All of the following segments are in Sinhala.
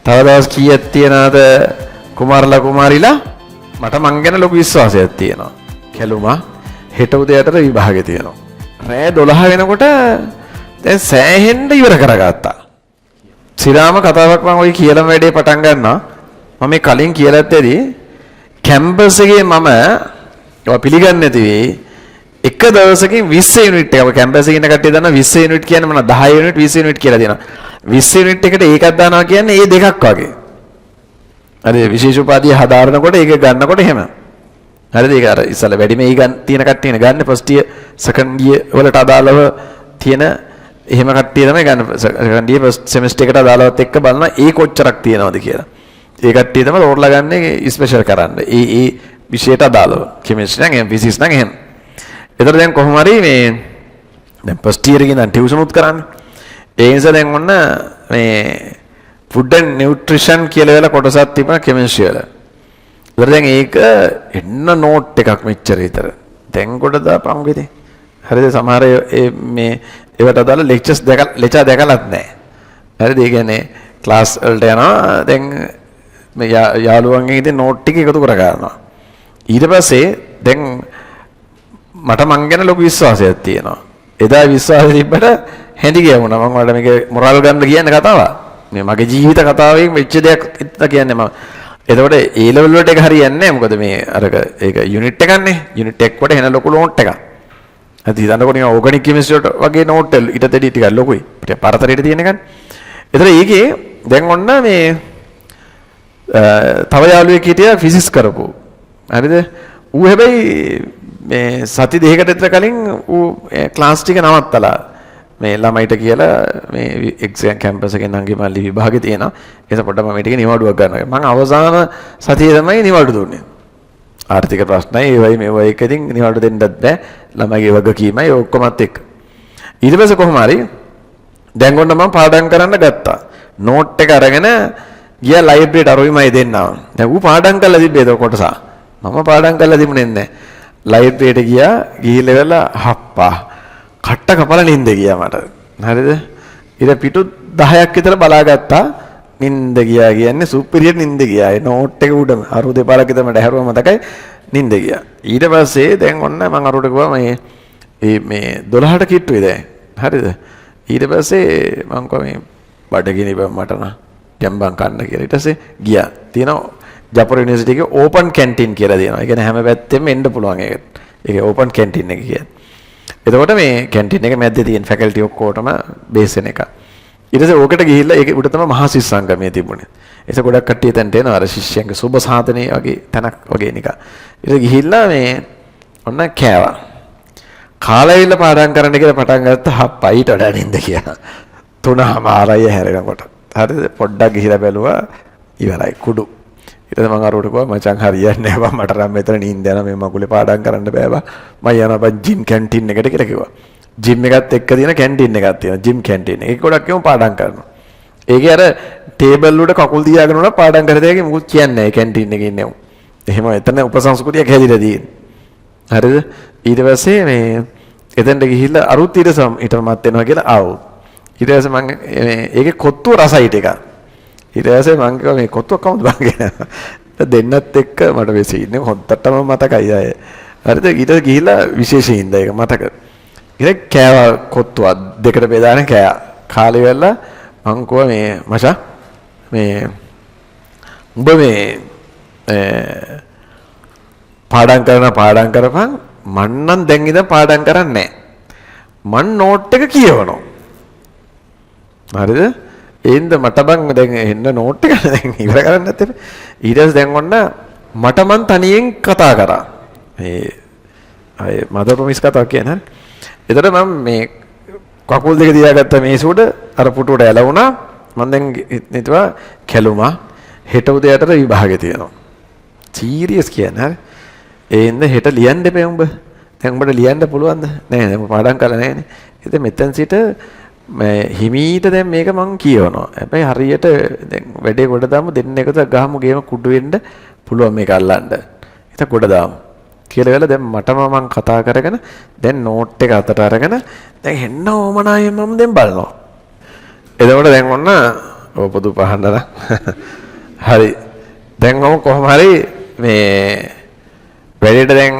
තව දවස් කීයක් තියනවාද කුමාරලා කුමාරිලා? මට මං ගැන ලොකු විශ්වාසයක් තියෙනවා. කැලුමා හෙට උදේට විභාගෙ තියෙනවා. රෑ 12 වෙනකොට දැන් සෑහෙන්න ඉවර කරගත්තා. සිරාම කතාවක් මම ඔය කියලා වැඩේ පටන් ගන්නවා. මම මේ කලින් කියලා ඇත්තේදී කැම්පස් එකේ මම ඒවා පිළිගන්නේ නැති වෙයි. එක දවසකින් 20 යුනිට් එක කැම්පස් එකේ ඉන්න කට්ටිය දන්නවා 20 යුනිට් කියන්නේ මොනවද? 10 යුනිට් 20 යුනිට් කියලා දෙනවා. 20 යුනිට් එකට ඒකක් දානවා කියන්නේ ඒ දෙකක් වගේ. හරි විශේෂ උපාධිය හදාරනකොට ඒක ගන්නකොට එහෙම. හරිද? ඒක අර ඉස්සලා වැඩිම ඒ ගන්න තියෙන කට්ටියනේ ගන්න ෆස්ට් ඉයර් සෙකන්ඩ් ඉයර් වලට අදාළව තියෙන එහෙම කට්ටිය තමයි ගන්න. සෙකන්ඩ් ඉයර් ෆස්ට් සෙමෙස්ටර් එකට අදාළවත් එක්ක බලනවා ඒ කොච්චරක් තියෙනවද කියලා. ඒ කට්ටිය තමයි ඕර්ලා ගන්න ස්පෙෂල් කරන්න. ඒ විෂයට අදාළව. කෙමිස්ට්‍රි නම් එහෙම ෆිසික්ස් නම් එහෙම. ඒතර දැන් කොහොම හරි මේ දැන් ෆස්ට් ඉයර් එකේ ඉඳන් ටියුෂන් උත් කරන්නේ. ඒ නිසා දැන් ඔන්න මේ ෆුඩ් ඇන්ඩ් නියුට්‍රිෂන් කියලා වෙලා කොටසක් තිබුණා කෙමිස්ට්‍රි වල. ඒතර දැන් ඒක එන්න නෝට් එකක් මෙච්චර විතර. දැන් කොට දාපන් ඉතින්. හරිද? සමහර මේ ඒවට අදාළ ලෙක්චර්ස් ලෙචා දැකලත් නැහැ. හරිද? ඒ කියන්නේ ක්ලාස් වලට යනවා. දැන් මේ යාළුවන්ගෙන් ඉතින් නෝට් ටික එකතු කර ගන්නවා. ඊට පස්සේ දැන් මට මං ගැන ලොකු විශ්වාසයක් තියෙනවා. එදා විශ්වාසය තිබ්බට හැඳි ගියමුණා. මම වල මේක මොරල් ගන්න කියන්නේ කතාවක්. මේ මගේ ජීවිත කතාවෙන් වෙච්ච දෙයක් කියන්නේ මම. එතකොට ඒ ලෙවල් වලට ඒක හරියන්නේ නැහැ. මොකද මේ අරක ඒක යුනිට් එකක්නේ. යුනිට් එක කොට එන ලොකු නෝට් එකක්. හරි හිතන්නකො නිකන් ඕගනික් කෙමිස්ට්‍රි වගේ නෝට් එක ඊට දෙඩි ටිකක් ලොකුයි. පිට පරතරයට තියෙන එකනේ. එතකොට ඒකේ දැන් ඔන්න මේ තව යාළුවෙක් හිටියා ෆිසික්ස් කරපු. හරිද? ඌ හැබැයි මේ සති දෙකකට විතර කලින් ඌ ක්ලාස් ටික නවත්තලා මේ ළමයිට කියලා මේ එක්සෑම් කැම්පස් එකේ නංගි මල්ලි විභාගෙ තියෙනවා. ඒක පොඩ්ඩක් මම ටික නිවාඩුවක් ගන්නවා. මම අවසාන සතියේ තමයි නිවාඩු දුන්නේ. ආර්ථික ප්‍රශ්නයි ඒ වගේ මේ වගේ එකකින් නිවාඩු දෙන්නත් බෑ. ළමයිගේ වගකීමයි ඔක්කොමත් එක්ක. ඊට පස්සේ කොහොම හරි දැන් ඔන්න මම පාඩම් කරන්න ගත්තා. නෝට් එක අරගෙන ගියා ලයිබ්‍රරියට අරුයිමයි දෙන්නවා. දැන් ඌ පාඩම් කරලා තිබ්බේ ඒක කොටස. මම පාඩම් කරලා තිබුණේ නැහැ. ලයිබ්‍රරියට ගියා ගිහිල්ලා වෙලා හප්පා කට්ට කපලා නින්ද ගියා මට. හරිද? ඊට පිටු 10ක් විතර බලාගත්තා. නින්ද ගියා කියන්නේ සුපිරියර් නින්ද ගියා. ඒ නෝට් එක උඩම අරු දෙපාරක් විතර මට හැරුවා මතකයි නින්ද ගියා. ඊට පස්සේ දැන් ඔන්න මම අරුට ගියා මේ 12ට කිට්ටුයි දැන්. හරිද? ඊට පස්සේ මම කිව්වා මේ බඩගිනි බම් මට නා ජම්බන් කන්න කියලා. ඊට පස්සේ ගියා. තියෙනවා ජපුර යුනිවර්සිටි එකේ ඕපන් කැන්ටින් කියලා දෙනවා. ඒ කියන්නේ හැම පැත්තෙම එන්න පුළුවන් ඒක. ඒක ඕපන් කැන්ටින් එක කියන්නේ. එතකොට මේ කැන්ටින් එක මැද්දේ තියෙන ෆැකල්ටි ඔක්කොටම බේස් වෙන එක. ඊට පස්සේ ඕකට ගිහිල්ලා ඒක උඩ තමයි මහා ශිෂ්‍යාංගමයේ තිබුණේ. ඒක ගොඩක් කට්ටිය තැනට එනවා. අර ශිෂ්‍යයන්ගේ සුබ සාධනේ වගේ තැනක් වගේ නිකන්. ඊට ගිහිල්ලා මේ ඔන්න කෑවා. කාලෙවිල්ල පාඩම් කරන්න කියලා පටන් ගත්තා. හප්පයිට වඩා නින්ද කියලා. 3:00 හැරෙනකොට. හරිද? පොඩ්ඩක් ගිහිලා බැලුවා ඉවරයි කුඩු. ඊට පස්සේ මම අරවට කිව්වා මචං හරියන්නේ නැහැ බං මට නම් මෙතන නිින්ද යනවා මේ මගුලේ පාඩම් කරන්න බෑ බං මම යනවා බං ජිම් කැන්ටින් එකට කියලා කිව්වා. ජිම් එකත් එක්ක තියෙන කැන්ටින් එකක් තියෙනවා ජිම් කැන්ටින් එක. ඒක ගොඩක් එම පාඩම් කරනවා. ඒකේ අර ටේබල් වලට කකුල් තියාගෙන උනා පාඩම් කරලා තියෙන්නේ මොකුත් කියන්නේ නැහැ කැන්ටින් එකේ ඉන්නේ. එහෙම එතන උපසංස්කෘතියක් හැදිලා තියෙන්නේ. හරිද? ඊට පස්සේ මේ එතනට ගිහිල්ලා අරුත් ඊට මත් වෙනවා කියලා ආවෝ. ඊට පස්සේ මම ඒකේ කොත්තුව රසයි ටිකක්. ඊට පස්සේ මම කිව්වා මේ කොත්තුව කවුද බං කියලා. දෙන්නත් එක්ක මට වෙසි ඉන්නේ හොද්දටම මතකයි අය. හරිද? ඊට ගිහිල්ලා විශේෂයින්ද ඒක මතක. ඊට කෑවා කොත්තුව දෙකට බෙදාගෙන කෑවා. කාලේ වෙලා මං කිව්වා මේ මචං මේ උඹ මේ පාඩම් කරපන් මං නම් දැන් ඉඳන් පාඩම් කරන්නේ නැහැ. මං නෝට් එක කියවනවා. හරිද? ඒන්ද මට බං දැන් එන්න නෝට් එක දැන් ඉවර කරන්න නැත්තේ. ඊට පස්සේ දැන් ඔන්න මට මං තනියෙන් කතා කරා. මේ අය මදර් ප්‍රොමිස් කතාවක් කියන්නේ. එතකොට මම මේ කකුල් දෙක තියාගත්ත මේසුවට අර පුටුවට ඇලවුණා. මම දැන් හිතුවා කැලුමා හෙට උදේට විභාගෙ තියෙනවා. සීරියස් කියන්නේ හරි. ඒන්ද හෙට ලියන්න දෙපේ උඹ. දැන් උඹට ලියන්න පුළුවන්ද? නෑ දැන් පාඩම් කරලා නෑනේ. ඉතින් මෙතෙන් සිට හිමීට දැන් මේක මං කියවනවා. හැබැයි හරියට දැන් වැඩේ කොට දාමු දෙන්න එකද ගහමු ගේම කුඩු වෙන්න පුළුවන් මේක අල්ලන්න. ඒක කොට දාමු. කියලා වෙලා දැන් මටම මං කතා කරගෙන දැන් නෝට් එක අතට අරගෙන දැන් හෙන්න ඕමනායෙ මම දැන් බලනවා. එතකොට දැන් ඔන්න ඔය පොදු පහන්නද හරි දැන් කොහොම හරි මේ වැඩේට දැන්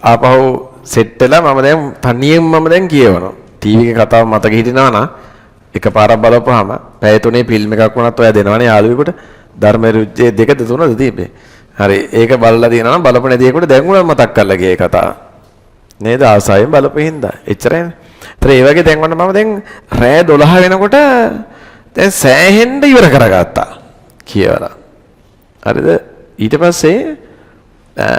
ආපහු සෙට් වෙලා මම දැන් තනියෙන් මම දැන් කියවනවා ටීවී එකේ කතාව මතක හිටිනවා නා එකපාරක් බලපුවාම පැය 3 ෆිල්ම් එකක් වුණත් ඔයා දෙනවනේ යාළුවෙකුට ධර්ම රුචියේ 2ද 3ද තිබ්බේ හරි ඒක බලලා දිනනවා නම් බලපු නැතිකොට දැන් උනත් මතක් කරලා ගියේ කතාව නේද ආසාවෙන් බලපු හින්දා එච්චරයිනේ ඒතර ඒ වගේ දැන් වන්න මම දැන් රෑ 12 වෙනකොට දැන් සෑහෙන්න ඉවර කරගත්තා කියවලා හරිද ඊට පස්සේ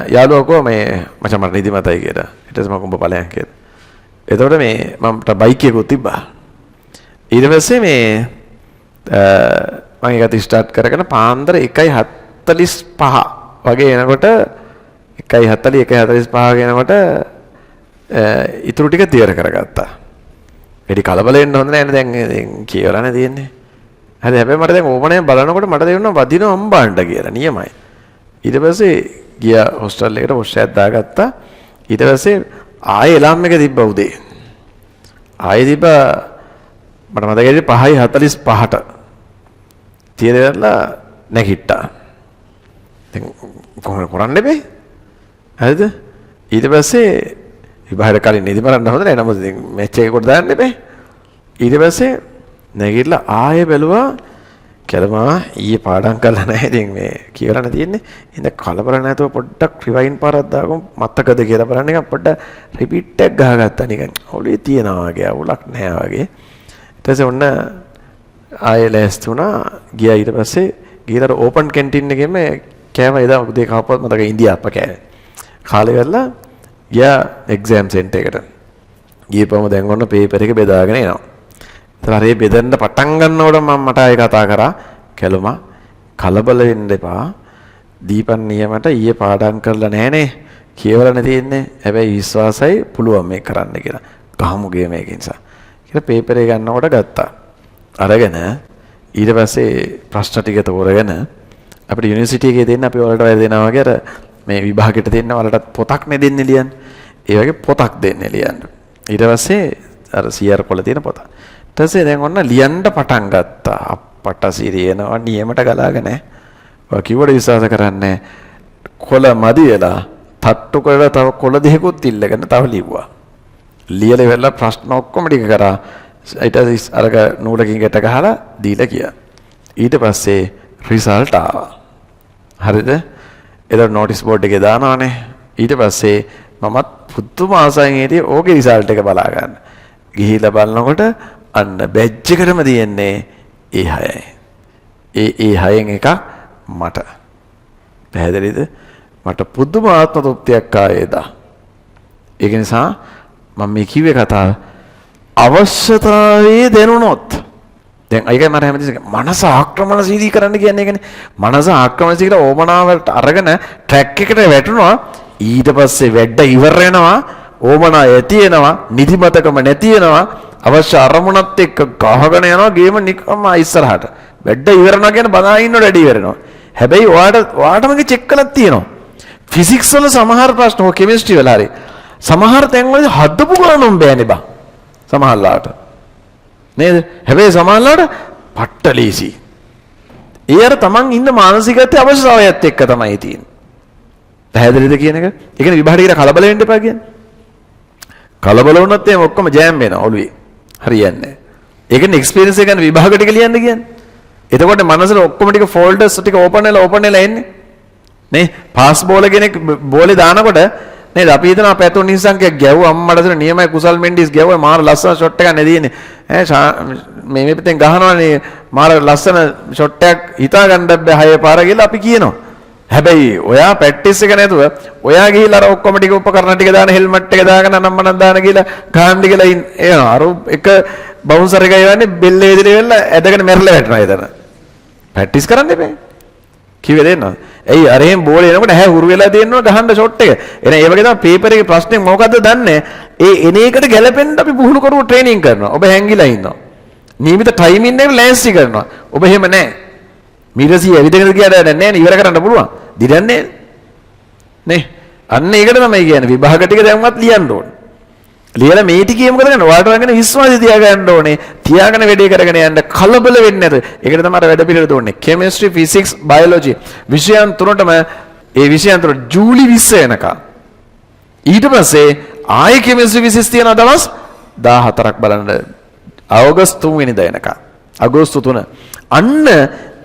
යාළුවා කෝ මේ මචං මට නිදිමතයි කියලා ඊට පස්සේ මම උඹ ඵලයන් කියලා එතකොට මේ මමට බයික් එකකුත් තිබ්බා ඊට පස්සේ මේ මම ඒකත් ස්ටාර්ට් කරගෙන පාන්දර 1:45 වගේ එනකොට 1:40 1:45 වගේ එනකොට ඉතුරු ටික තියර කරගත්තා. වැඩි කලබල වෙන්න හොඳ නැහැ දැන් කියවලානේ තියෙන්නේ. හරි හැබැයි මට දැන් ඕමනේ බලනකොට මට තේරුණා වදින අම්බාණ්ඩ කියලා නියමයි. ඊට පස්සේ ගියා හොස්ටල් එකට වොෂ් එකක් දාගත්තා. ඊට පස්සේ ආයේ එලාම් එක තිබ්බා උදේ. ආයේ තිබ්බා මට මතකයි 5:45ට. තියරලා නැගිට්ටා. දැන් කොහොමද කරන්නේ බෑ? හරිද? ඊට පස්සේ විභාගයට කලින් නිදි බලන්න හොඳ නැහැ. නමුත් ඉතින් මැච් එකකට දාන්න බෑ. ඊට පස්සේ නැගිටලා ආයෙ බැලුවා කැලමා ඊයේ පාඩම් කරලා නැහැ. ඉතින් මේ කියවලා තියෙන්නේ. ඉතින් කලබල නැතුව පොඩ්ඩක් රිවයින් පාරක් දාගමු. මතකද කියලා බලන්න එක පොඩ්ඩක් රිපීට් එකක් ගහගත්තා නිකන්. ඔළුවේ තියනවා වගේ අවුලක් නැහැ වගේ. ඊට පස්සේ ඔන්න ආයෙ ලෑස්ති වුණා. ගියා ඊට පස්සේ ගිහලා ඕපන් කැන්ටින් එකේම කෑම එදා උදේ කවපුවත් මතක ඉන්දියාප්ප කෑවේ. කාලේ වෙලා ගියා එක්සෑම් සෙන්ටර් එකට. ගියපම දැන් ඔන්න පේපර් එක බෙදාගෙන එනවා. ඒතර හරි බෙදන්න පටන් ගන්නකොට මට ආයෙ කතා කරා කැලුමා කලබල වෙන්න එපා. දීපන් නියමට ඊයේ පාඩම් කරලා නැහනේ. කියවලා නැතින්නේ. හැබැයි විශ්වාසයි පුළුවන් මේක කරන්න කියලා. ගහමු ගේම එකකින් නිසා. කියලා පේපර් එක ගන්නකොට ගත්තා. අරගෙන ඊට පස්සේ ප්‍රශ්න ටික තෝරගෙන අපිට යුනිවර්සිටි එකේ දෙන්න අපි වලට වැඩ දෙනවා වගේ අර මේ විභාගෙට දෙන්න වලට පොතක් නේ දෙන්නේ ලියන්න. ඒ වගේ පොතක් දෙන්නේ ලියන්න. ඊට පස්සේ අර CR කොළ තියෙන පොත. ඊට පස්සේ දැන් ඔන්න ලියන්න පටන් ගත්තා. අපට සිරියනවා නියමට ගලාගෙන. ඔය කිව්වට විශ්වාස කරන්නේ කොළ මදි වෙලා තට්ටු කරලා තව කොළ දෙකකුත් ඉල්ලගෙන තව ලිව්වා. ලියලා ඉවරලා ප්‍රශ්න ඔක්කොම ටික කරා. ඊට පස්සේ අරක නූලකින් ගැට ගහලා දීලා ගියා. ඊට පස්සේ රිසල්ට් ආවා. හරිද? එතකොට නෝටිස් බෝඩ් එකේ දානවානේ. ඊට පස්සේ මමත් පුදුම ආසයෙන් හිටියේ ඕකේ රිසල්ට් එක බලා ගන්න. ගිහිල්ලා බලනකොට අන්න බැජ් එකටම තියෙන්නේ A6යි. ඒ 6න් එකක් මට. පැහැදිලිද? මට පුදුම ආත්ම තෘප්තියක් ආවේදා. ඒක නිසා මම මේ කිව්වේ කතාව අවශ්‍යතාවයේ දැනුණොත් දැන් අයිකයි මට හැමතිස්සෙම මනස ආක්‍රමණශීලී කරන්න කියන්නේ ඒකනේ. මනස ආක්‍රමණශීලී ඕමනාවට අරගෙන ට්‍රැක් එකට වැටුණා. ඊට පස්සේ වැඩ ඉවර වෙනවා. ඕමනා ඇති වෙනවා. නිදිමතකම නැති වෙනවා. අවශ්‍ය අරමුණත් එක්ක ගහගෙන යනවා ගේම නිකම්ම ඉස්සරහට. වැඩ ඉවර වෙනවා කියන බදා ඉන්නකොට වැඩ ඉවර වෙනවා. හැබැයි ඔයාට මගේ චෙක් කළක් තියෙනවා. ෆිසික්ස් වල සමහර ප්‍රශ්න ඔය කෙමිස්ට්‍රි වල හරි සමහර තැන් වල හදපු ගණන් බෑනේ බා. සමහරලාට නේද? හැබැයි සමහරලාට පට්ට ලීසි. ඒ අර තමන් ඉන්න මානසිකත්වයේ අවශ්‍යතාවයත් එක්ක තමයි තියෙන්නේ. පැහැදිලිද කියන එක? ඒ කියන්නේ විභාගයට කලබල වෙන්න එපා කියන්නේ. කලබල වුණොත් එහෙනම් ඔක්කොම ජෑම් වෙනවා ඔළුවේ. හරියන්නේ නැහැ. ඒ කියන්නේ එක්ස්පීරියන්ස් එක ගන්න විභාග ටික ලියන්න කියන්නේ. එතකොට මනසට ඔක්කොම ටික ෆෝල්ඩර්ස් ටික ඕපන් වෙලා එන්නේ. නේ? පාස් බෝල කෙනෙක් බෝලේ දානකොට නේද අපි හිතනවා පැතුම් නිසංකයක් ගැව්වා අම්මට දෙන නියමයි කුසල් මෙන්ඩිස් ගැව්වා මාර ලස්සන ෂොට් එකක් නෙදීනේ ඈ මේ පැත්තෙන් ගහනවානේ මාර ලස්සන ෂොට් එකක් හිතා ගන්න බෑ හය පාර කියලා අපි කියනවා හැබැයි ඔයා ප්‍රැක්ටිස් එක නැතුව ඔයා ගිහිල්ලා අර ඔක්කොම ටික උපකරණ ටික දාන හෙල්මට් එක දාගෙන නම්මනක් දාන කියලා ගහන්න කියලා එනවා අර එක බවුන්සර් එක යවන්නේ බෙල්ලේ ඉදිරිය වෙලා ඇදගෙන මැරලා වැටෙනවා එතන ප්‍රැක්ටිස් කරන්න එපා කිව්වේ දෙන්නවා ඇයි අර එහෙම බෝලේ එනකොට ඇහැ හුරු වෙලා තියෙනවා ගහන්න ෂොට් එක. එහෙනම් ඒ වගේ තමයි පේපර් එකේ ප්‍රශ්නේ මොකද්ද දන්නේ? ඒ එන එකට ගැලපෙන්න අපි පුහුණු කරුව ට්‍රේනින් කරනවා. ඔබ හැංගිලා ඉන්නවා. නියමිත ටයිමින් එක ලෑස්ති කරනවා. ඔබ එහෙම නැහැ. මීටරසිය ඇවිදගෙන ගියාට නැහැ නේ ඉවර කරන්න පුළුවන්. දිරන්නේ නේ. අන්න ඒකට තමයි කියන්නේ විභාග ටික දැන්වත් ලියන්න ඕනේ. ලියලා මේ ටිකේ මොකද කරන්නේ? ඔයාලට වගේන විශ්වාසය තියාගන්න ඕනේ. තියාගෙන වැඩේ කරගෙන යන්න කලබල වෙන්නේ නැත. ඒකට තමයි වැඩ පිළිවෙල දුන්නේ. කෙමිස්ට්‍රි, ෆිසික්ස්, බයොලොජි විෂයන් තුනටම ඒ විෂයන් තුන ජූලි 20 වෙනකම්. ඊට පස්සේ ආයෙ කෙමිස්ට්‍රි ෆිසික්ස් තියෙන දවස් 14ක් බලන්න. අගෝස්තු 3 වෙනිදා එනකම්. අගෝස්තු 3. අන්න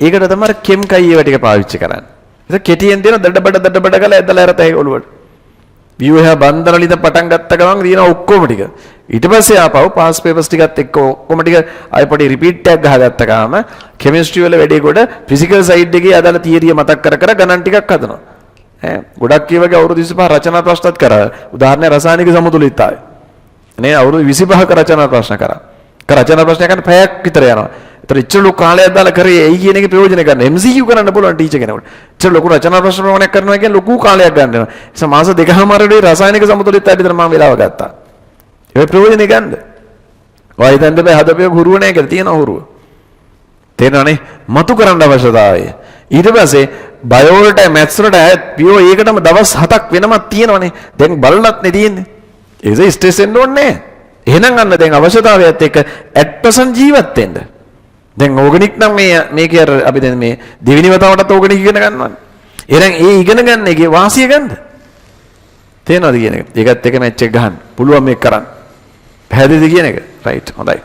ඒකට තමයි කෙම් කයි ඒවා ටික පාවිච්චි කරන්නේ. ඒක කෙටියෙන් දෙන දඩබඩ ගාලා ඇදලා අරතයි ඔළුවට. විවහ බන්දරලිද පටන් ගත්ත ගමන් දින ඔක්කොම ටික. ඊට පස්සේ ආපහු පාස් පේපර්ස් ටිකත් එක්ක ඔක්කොම ටික ආයෙ පොඩි රිපීට් එකක් ගහගත්ත ගාම කෙමිස්ට්‍රි වල වැඩේ කොට ෆිසිකල් සයිඩ් එකේ අදාළ තියරිය මතක් කර ගණන් ටිකක් හදනවා. ගොඩක් ඒ වගේ අවුරුදු 25 රචනා ප්‍රශ්නත් කරා. උදාහරණයක් රසායනික සමතුලිතතාවය. නේ අවුරුදු 25ක රචනා ප්‍රශ්න කරා. රචනා ප්‍රශ්න කරන පැයක් විතර යනවා. ඒතර ඉච්ච ලොකු කාලයක් දාලා කරේ ඇයි කියන එකේ ප්‍රයෝජන ගන්න. MCQ කරන්න පුළුවන් ටීචර් කෙනෙකුට. ඉච්ච ලොකු රචනා ප්‍රශ්න ප්‍රමාණයක් කරනවා කියන්නේ ලොකු කාලයක් ගන්න වෙනවා. ඒ නිසා මාස දෙකමාරේ රසායනික සමතුලිතතාවයට විතර මම වෙලාව ගත්තා. ඒ ප්‍රයෝජන ගන්න. ඔය හිතන්න බෑ හදපේ හුරුව නැහැ කියලා තියෙන හුරුව. තේරෙනවනේ? මතු කරන්න අවශ්‍යතාවය. ඊට පස්සේ බයෝ වලට මැත්ස් වලට පියෝ ඒකටම දවස් 7ක් වෙනමක් තියෙනවනේ. දැන් බලලත් නේ තියෙන්නේ. ඒක ස්ට්‍රෙස් වෙන්න ඕනේ නැහැ. එහෙනම් අන්න දැන් අවශ්‍යතාවයත් එක්ක at present ජීවත් වෙන්න. දැන් ඕගනික් නම් මේකේ අර අපි දැන් මේ දෙවෙනි වතාවටත් ඕගනික් ඉගෙන ගන්නවා. එහෙනම් ඒ ඉගෙන ගන්න එකේ වාසිය ගන්න. තේරෙනවද කියන එක? ඒකත් එක මැච් එක ගහන්න. පුළුවන් මේක කරන්න. පැහැදිලිද කියන එක? රයිට්. හොඳයි.